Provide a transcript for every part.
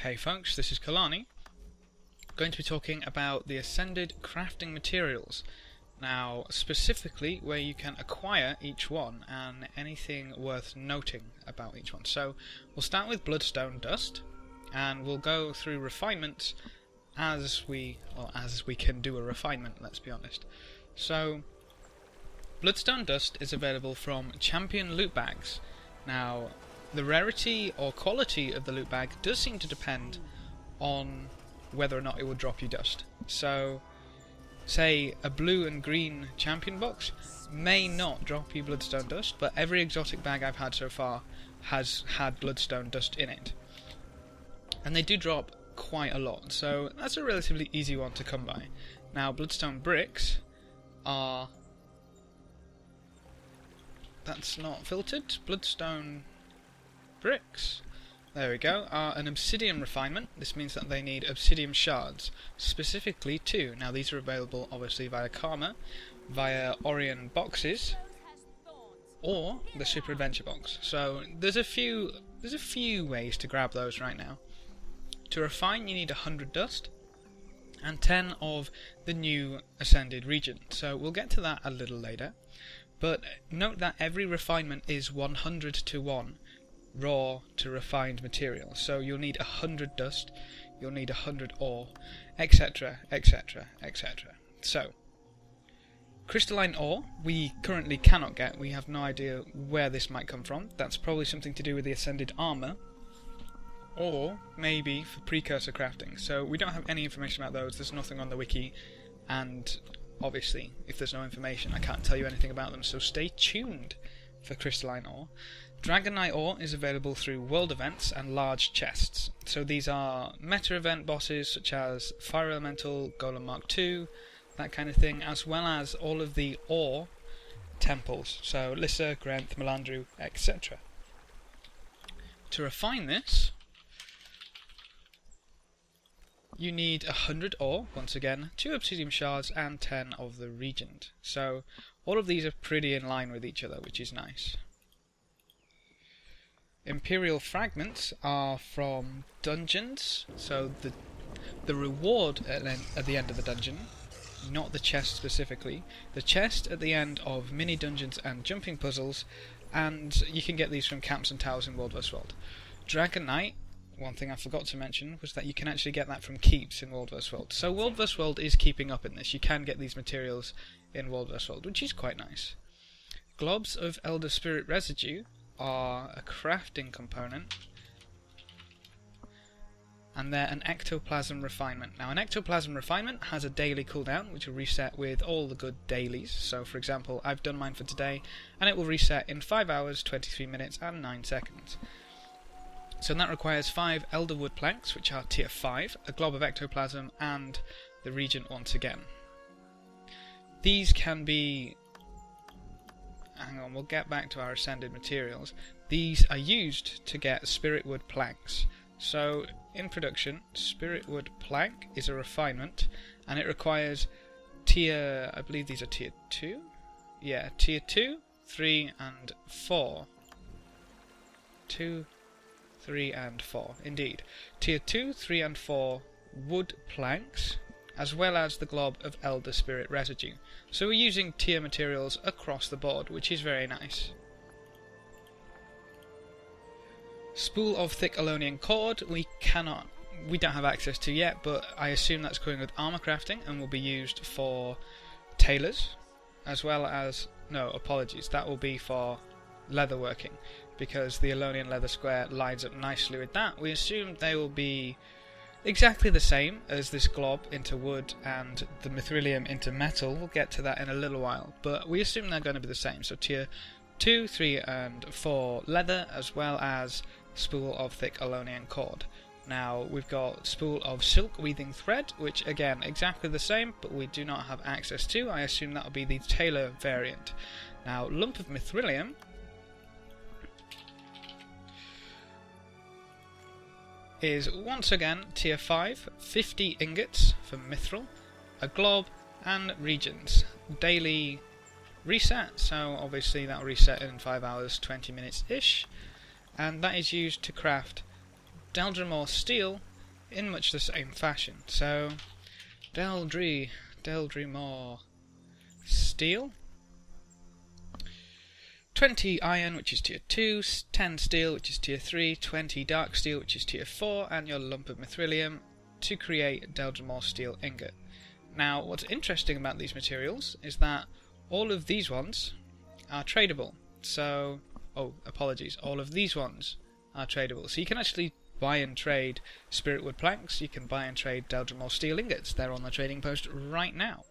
Hey folks, this is Kalani. Going to be talking about the Ascended crafting materials. Now, specifically where you can acquire each one and anything worth noting about each one. So, we'll start with Bloodstone Dust, and we'll go through refinements as we can do a refinement, let's be honest. So, Bloodstone Dust is available from Champion loot bags. Now, the rarity or quality of the loot bag does seem to depend on whether or not it will drop you dust. So, say a blue and green champion box may not drop you bloodstone dust, but every exotic bag I've had so far has had bloodstone dust in it. And they do drop quite a lot, so that's a relatively easy one to come by. Now, bloodstone bricks are... That's not filtered. Bloodstone bricks, there we go, are an Obsidian Refinement. This means that they need Obsidian shards, specifically 2. Now these are available obviously via Karma, via Orion boxes, or the Super Adventure box. So there's a few ways to grab those right now. To refine you need 100 dust, and 10 of the new Ascended region. So we'll get to that a little later. But note that every refinement is 100 to 1. Raw to refined material, so you'll need 100 dust, you'll need 100 ore, etc, etc, etc. So, crystalline ore we currently cannot get. We have no idea where this might come from. That's probably something to do with the Ascended armor, or maybe for precursor crafting. So we don't have any information about those. There's nothing on the wiki, and obviously if there's no information I can't tell you anything about them, so stay tuned for crystalline ore. Dragonite ore is available through world events and large chests. So these are meta event bosses such as Fire Elemental, Golem Mark II, that kind of thing, as well as all of the ore temples, so Lissa, Grenth, Melandru, etc. To refine this, you need 100 ore, once again, 2 obsidian shards and 10 of the Regent. So all of these are pretty in line with each other, which is nice. Imperial Fragments are from dungeons, so the reward at the end of the dungeon, not the chest specifically, the chest at the end of mini dungeons and jumping puzzles, and you can get these from camps and towers in World vs. World. Dragonite, one thing I forgot to mention, was that you can actually get that from keeps in World vs. World. So World vs. World is keeping up in this. You can get these materials in World vs. World, which is quite nice. Globs of Elder Spirit Residue are a crafting component, and they're an ectoplasm refinement. Now, an ectoplasm refinement has a daily cooldown which will reset with all the good dailies. So for example, I've done mine for today and it will reset in 5 hours, 23 minutes and 9 seconds. So that requires 5 elderwood planks, which are tier 5, a glob of ectoplasm and the Regent once again. These can be... Hang on, we'll get back to our Ascended materials. These are used to get spirit wood planks. So, in production, spirit wood plank is a refinement, and it requires tier... I believe these are tier 2? Yeah, tier 2, 3 and 4. 2, 3 and 4, indeed. Tier 2, 3 and 4 wood planks, as well as the glob of Elder Spirit Residue. So we're using tier materials across the board, which is very nice. Spool of Thick Alonian Cord we don't have access to yet, but I assume that's going with armor crafting and will be used for tailors, as well as... no, apologies, that will be for leatherworking, because the Alonian leather square lines up nicely with that. We assume they will be exactly the same as this glob into wood and the mithrilium into metal. We'll get to that in a little while, but we assume they're going to be the same. So tier 2, 3 and 4 leather, as well as spool of thick Alonian cord. Now we've got spool of silk weaving thread, which again exactly the same, but we do not have access to. I assume that will be the tailor variant. Now lump of mithrilium is once again tier 5, 50 ingots for mithril, a glob and regents. Daily reset, so obviously that will reset in 5 hours 20 minutes ish, and that is used to craft Deldrimor steel in much the same fashion. So, Deldry more steel. 20 iron, which is tier 2, 10 steel, which is tier 3, 20 dark steel, which is tier 4, and your lump of mithrilium to create Deldrimore steel ingot. Now, what's interesting about these materials is that all of these ones are tradable. So, all of these ones are tradable. So you can actually buy and trade Spiritwood planks, you can buy and trade Deldrimore steel ingots. They're on the trading post right now.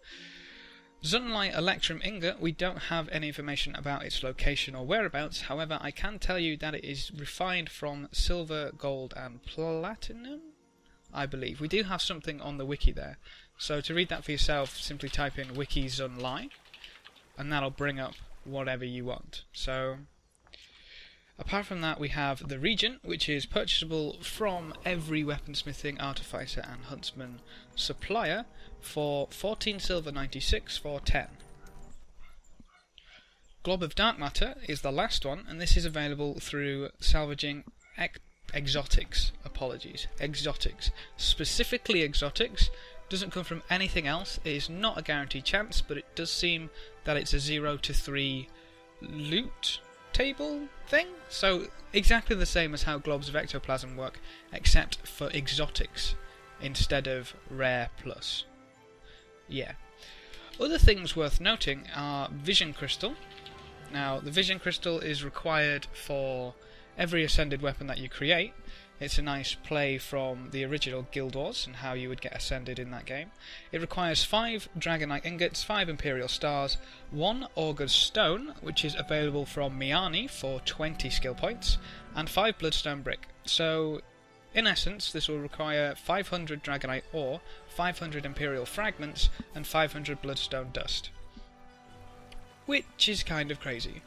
Zunlight Electrum ingot, we don't have any information about its location or whereabouts. However, I can tell you that it is refined from silver, gold and platinum, I believe. We do have something on the wiki there. So to read that for yourself, simply type in wiki Zunlight and that'll bring up whatever you want. So apart from that, we have the Regent, which is purchasable from every weaponsmithing, artificer and huntsman supplier for 14 silver 96 for 10. Glob of Dark Matter is the last one, and this is available through salvaging exotics. Exotics. Specifically exotics. Doesn't come from anything else. It is not a guaranteed chance, but it does seem that it's a 0 to 3 loot table thing. So exactly the same as how globs of ectoplasm work, except for exotics instead of rare plus. Yeah. Other things worth noting are Vision Crystal. Now, the Vision Crystal is required for every ascended weapon that you create. It's a nice play from the original Guild Wars and how you would get ascended in that game. It requires 5 Dragonite ingots, 5 Imperial stars, 1 Augur's Stone, which is available from Miani for 20 skill points, and 5 Bloodstone brick. So, in essence, this will require 500 Dragonite ore, 500 Imperial fragments, and 500 Bloodstone dust. Which is kind of crazy.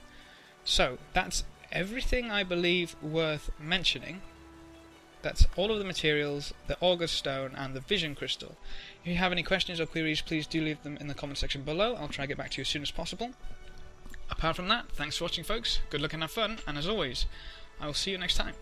So, that's everything I believe worth mentioning. That's all of the materials, the Augur's Stone and the Vision Crystal. If you have any questions or queries, please do leave them in the comment section below. I'll try to get back to you as soon as possible. Apart from that, thanks for watching folks, good luck and have fun, and as always, I will see you next time.